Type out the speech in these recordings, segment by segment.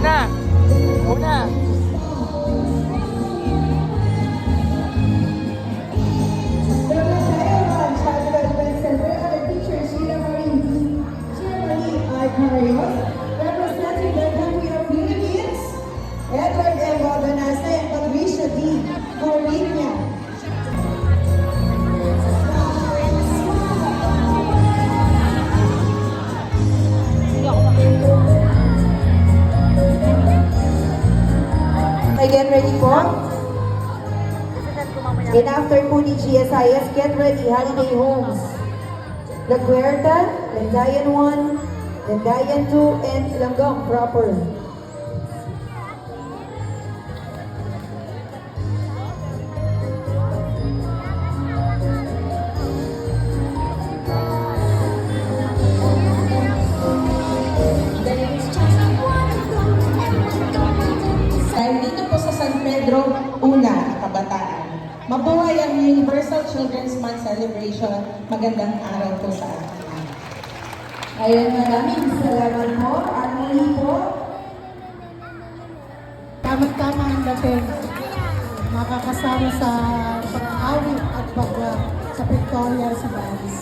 Una. Una. Representing the country of Philippines, Edward M. Babanasa and Patricia D. Corina. Get ready po. And after po ni GSIS, get ready, Holiday Homes. La Huerta, Landayan 1, Landayan 2, and Langgam proper. Dito po sa San Pedro, una, kabataan. Mabuhay ang Universal Children's Month celebration. Magandang araw po sa atin. Ayun, maraming salamat po. At muli po, Tama-tama ang dating makakasama sa pang-awit at pagwa sa Victoria sa Balis.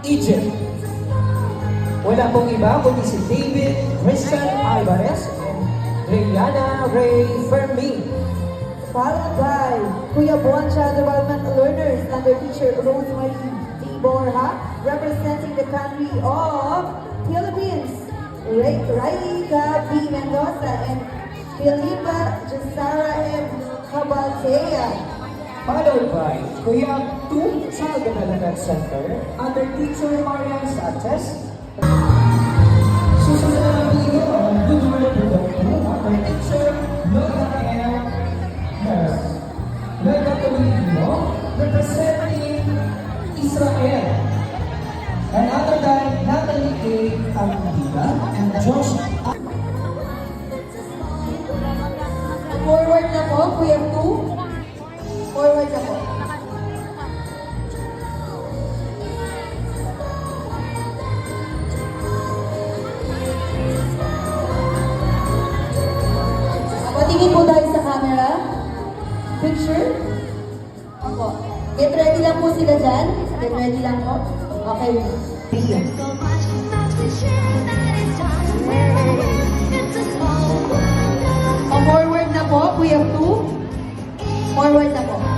Egypt. Wala pong iba kundi si David Christian Alvarez and Rayana Ray Fermin. followed by Kuya Buwan Child Development Learners under teacher Rosemary D. Borja, representing the country of Philippines, Raika B. Mendoza and Filipa Jasara M. Cabaltea. Followed by Kuya Tu Child Development Center under teacher Marian Sanchez. Susunod na video ang Good World Production under teacher Lola M. Nurse. Lola Tuwino representing Israel. And other than Natalie A. Almida and Josh. Forward na po, Kuya Tu. Forward na po. Get ready lang po. Okay. So much love to share that it's time to wear away. It's a small world of O, forward na po. We have two. Forward na po.